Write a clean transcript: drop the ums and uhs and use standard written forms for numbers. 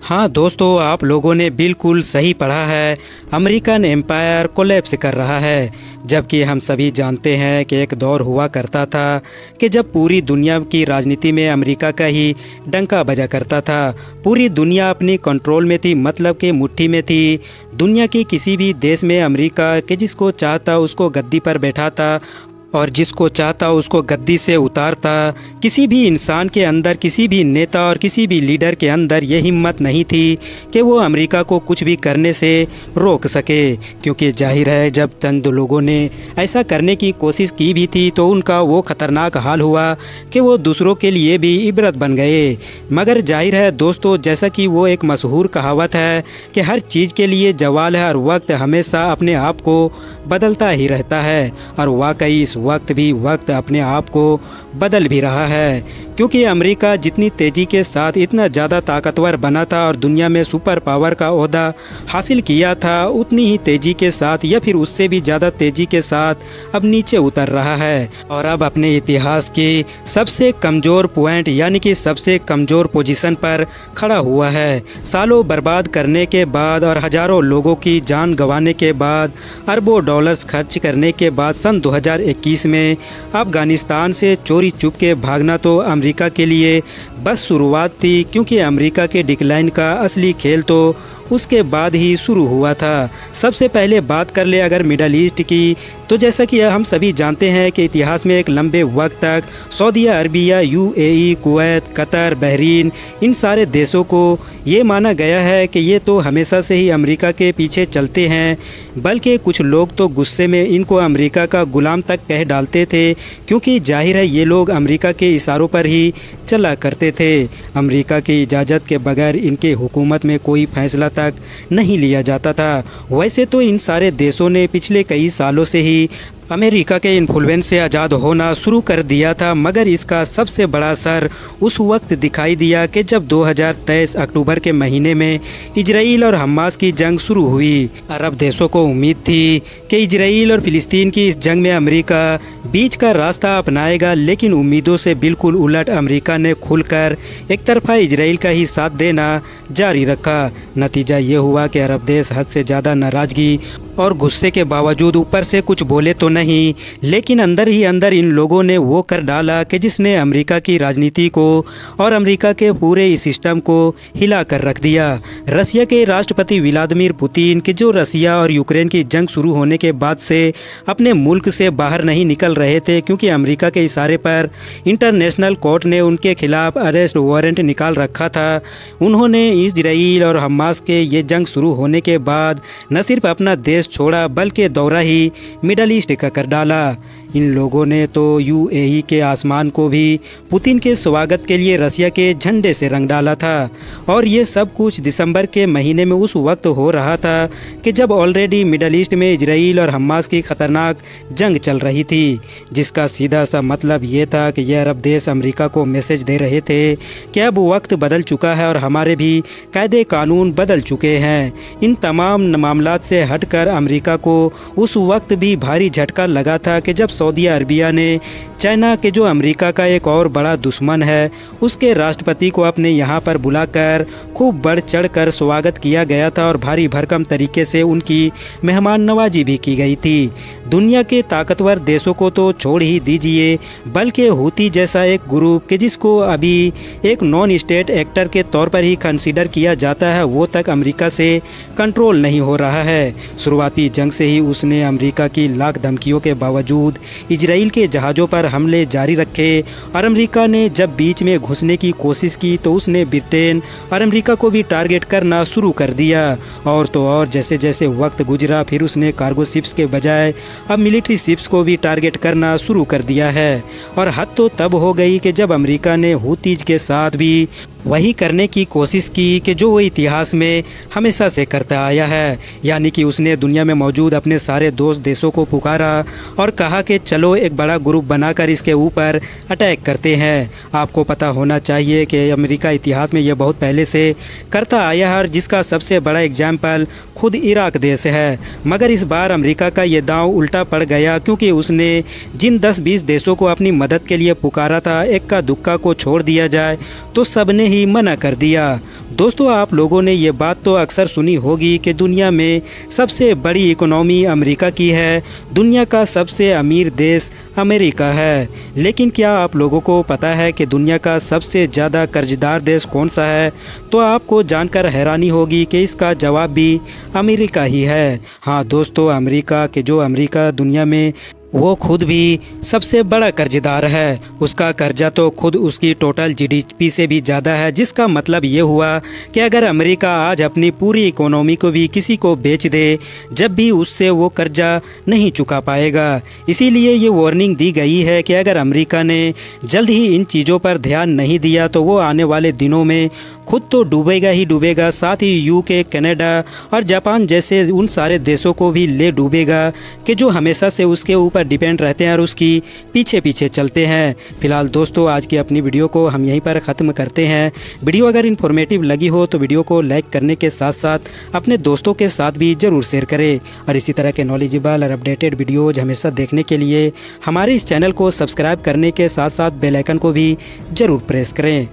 हाँ दोस्तों, आप लोगों ने बिल्कुल सही पढ़ा है। अमेरिकन एम्पायर कोलैप्स कर रहा है। जबकि हम सभी जानते हैं कि एक दौर हुआ करता था कि जब पूरी दुनिया की राजनीति में अमेरिका का ही डंका बजा करता था। पूरी दुनिया अपनी कंट्रोल में थी, मतलब कि मुट्ठी में थी। दुनिया के किसी भी देश में अमेरिका के जिसको चाहता उसको गद्दी पर बैठाता और जिसको चाहता उसको गद्दी से उतारता। किसी भी इंसान के अंदर, किसी भी नेता और किसी भी लीडर के अंदर ये हिम्मत नहीं थी कि वो अमेरिका को कुछ भी करने से रोक सके, क्योंकि जाहिर है जब चंद लोगों ने ऐसा करने की कोशिश की भी थी तो उनका वो ख़तरनाक हाल हुआ कि वो दूसरों के लिए भी इबरत बन गए। मगर जाहिर है दोस्तों, जैसा कि वो एक मशहूर कहावत है कि हर चीज़ के लिए जवाल है और वक्त हमेशा अपने आप को बदलता ही रहता है। और वाकई इस वक्त भी वक्त अपने आप को बदल भी रहा है, क्योंकि अमेरिका जितनी तेज़ी के साथ इतना ज़्यादा ताकतवर बना था और दुनिया में सुपर पावर का ओहदा हासिल किया था, उतनी ही तेज़ी के साथ या फिर उससे भी ज़्यादा तेज़ी के साथ अब नीचे उतर रहा है और अब अपने इतिहास की सबसे कमज़ोर पॉइंट यानी कि सबसे कमज़ोर पोजीशन पर खड़ा हुआ है। सालों बर्बाद करने के बाद और हज़ारों लोगों की जान गंवाने के बाद, अरबों डॉलर्स खर्च करने के बाद सन 2021 में अफ़गानिस्तान से चोरी चुप के भागना तो अमेरिका के लिए बस शुरुआत थी, क्योंकि अमेरिका के डिक्लाइन का असली खेल तो उसके बाद ही शुरू हुआ था। सबसे पहले बात कर ले अगर मिडल ईस्ट की, तो जैसा कि हम सभी जानते हैं कि इतिहास में एक लंबे वक्त तक Saudi Arabia, UAE, Kuwait, Qatar, Bahrain, इन सारे देशों को ये माना गया है कि ये तो हमेशा से ही अमेरिका के पीछे चलते हैं। बल्कि कुछ लोग तो गुस्से में इनको अमेरिका का गुलाम तक कह डालते थे, क्योंकि जाहिर है ये लोग अमेरिका के इशारों पर ही चला करते थे। अमेरिका की इजाज़त के बगैर इनके हुकूमत में कोई फैसला तक नहीं लिया जाता था। वैसे तो इन सारे देशों ने पिछले कई सालों से ही अमेरिका के इन्फ्लुएंस से आज़ाद होना शुरू कर दिया था, मगर इसका सबसे बड़ा असर उस वक्त दिखाई दिया कि जब 2023 अक्टूबर के महीने में इजराइल और हमास की जंग शुरू हुई। अरब देशों को उम्मीद थी कि इजराइल और फ़िलिस्तीन की इस जंग में अमेरिका बीच का रास्ता अपनाएगा, लेकिन उम्मीदों से बिल्कुल उलट अमेरिका ने खुलकर एक तरफा इजराइल का ही साथ देना जारी रखा। नतीजा ये हुआ कि अरब देश हद से ज़्यादा नाराज़गी और गुस्से के बावजूद ऊपर से कुछ बोले तो नहीं, लेकिन अंदर ही अंदर इन लोगों ने वो कर डाला कि जिसने अमेरिका की राजनीति को और अमेरिका के पूरे इस सिस्टम को हिला कर रख दिया। रसिया के राष्ट्रपति व्लादिमीर पुतिन कि जो रसिया और यूक्रेन की जंग शुरू होने के बाद से अपने मुल्क से बाहर नहीं निकल रहे थे, क्योंकि अमेरिका के इशारे पर इंटरनेशनल कोर्ट ने उनके खिलाफ अरेस्ट वारंट निकाल रखा था। उन्होंने इजराइल और हमास के ये जंग शुरू होने के बाद न सिर्फ अपना देश छोड़ा बल्कि दौरा ही मिडल ईस्ट का कर डाला। इन लोगों ने तो यूएई के आसमान को भी पुतिन के स्वागत के लिए रसिया के झंडे से रंग डाला था। और ये सब कुछ दिसंबर के महीने में उस वक्त हो रहा था कि जब ऑलरेडी मिडल ईस्ट में इजराइल और हमास की ख़तरनाक जंग चल रही थी, जिसका सीधा सा मतलब ये था कि ये अरब देश अमेरिका को मैसेज दे रहे थे कि अब वक्त बदल चुका है और हमारे भी कायदे कानून बदल चुके हैं। इन तमाम मामलात से हटकर अमेरिका को उस वक्त भी भारी झटका लगा था कि जब सऊदी अरबिया ने चाइना के जो अमेरिका का एक और बड़ा दुश्मन है, उसके राष्ट्रपति को अपने यहाँ पर बुलाकर खूब बढ़ चढ़ कर स्वागत किया गया था और भारी भरकम तरीके से उनकी मेहमान नवाजी भी की गई थी। दुनिया के ताकतवर देशों को तो छोड़ ही दीजिए, बल्कि हूती जैसा एक ग्रुप कि जिसको अभी एक नॉन स्टेट एक्टर के तौर पर ही कंसीडर किया जाता है, वो तक अमेरिका से कंट्रोल नहीं हो रहा है। शुरुआती जंग से ही उसने अमेरिका की लाख धमकियों के बावजूद इजराइल के जहाज़ों पर हमले जारी रखे और अमेरिका ने जब बीच में घुसने की कोशिश की तो उसने ब्रिटेन और अमेरिका को भी टारगेट करना शुरू कर दिया। और तो और जैसे जैसे वक्त गुजरा फिर उसने कार्गो शिप्स के बजाय अब मिलिट्री शिप्स को भी टारगेट करना शुरू कर दिया है। और हद तो तब हो गई कि जब अमेरिका ने हूतीज के साथ भी वही करने की कोशिश की कि जो वो इतिहास में हमेशा से करता आया है, यानी कि उसने दुनिया में मौजूद अपने सारे दोस्त देशों को पुकारा और कहा कि चलो एक बड़ा ग्रुप बनाकर इसके ऊपर अटैक करते हैं। आपको पता होना चाहिए कि अमेरिका इतिहास में यह बहुत पहले से करता आया है और जिसका सबसे बड़ा एग्जाम्पल खुद इराक देश है। मगर इस बार अमेरिका का ये दांव उल्टा पड़ गया, क्योंकि उसने जिन 10-20 देशों को अपनी मदद के लिए पुकारा था, एक का दुक्का को छोड़ दिया जाए तो सब ने ही मना कर दिया। दोस्तों, आप लोगों ने ये बात तो अक्सर सुनी होगी कि दुनिया में सबसे बड़ी इकोनॉमी अमेरिका की है, दुनिया का सबसे अमीर देश अमेरिका है। लेकिन क्या आप लोगों को पता है कि दुनिया का सबसे ज़्यादा कर्जदार देश कौन सा है? तो आपको जानकर हैरानी होगी कि इसका जवाब भी अमेरिका ही है। हाँ दोस्तों, अमेरिका दुनिया में वो खुद भी सबसे बड़ा कर्जदार है। उसका कर्जा तो खुद उसकी टोटल जीडीपी से भी ज़्यादा है, जिसका मतलब ये हुआ कि अगर अमेरिका आज अपनी पूरी इकोनॉमी को भी किसी को बेच दे, जब भी उससे वो कर्जा नहीं चुका पाएगा। इसीलिए ये वार्निंग दी गई है कि अगर अमेरिका ने जल्द ही इन चीज़ों पर ध्यान नहीं दिया तो वो आने वाले दिनों में खुद तो डूबेगा ही डूबेगा, साथ ही यूके, कनाडा और जापान जैसे उन सारे देशों को भी ले डूबेगा कि जो हमेशा से उसके ऊपर डिपेंड रहते हैं और उसकी पीछे पीछे चलते हैं। फिलहाल दोस्तों, आज की अपनी वीडियो को हम यहीं पर ख़त्म करते हैं। वीडियो अगर इन्फॉर्मेटिव लगी हो तो वीडियो को लाइक करने के साथ साथ अपने दोस्तों के साथ भी ज़रूर शेयर करें। और इसी तरह के नॉलेजेबल और अपडेटेड वीडियोज़ हमेशा देखने के लिए हमारे इस चैनल को सब्सक्राइब करने के साथ साथ बेल आइकन को भी ज़रूर प्रेस करें।